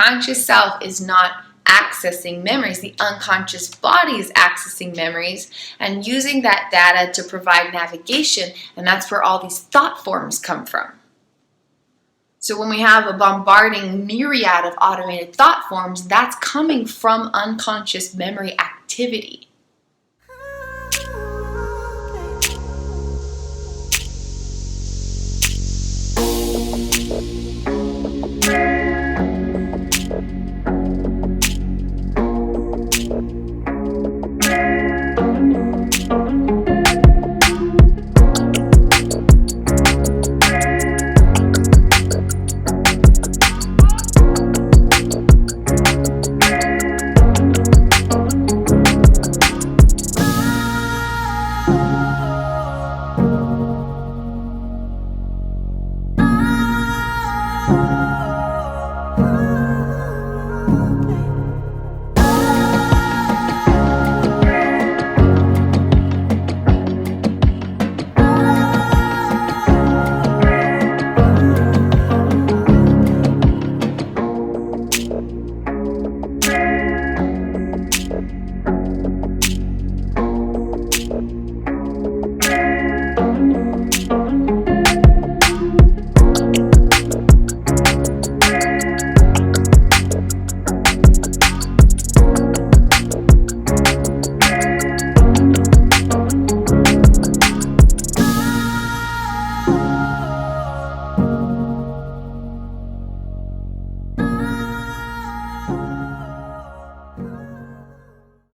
conscious self is not accessing memories. The unconscious body is accessing memories and using that data to provide navigation, and that's where all these thought forms come from. So when we have a bombarding myriad of automated thought forms, that's coming from unconscious memory activity.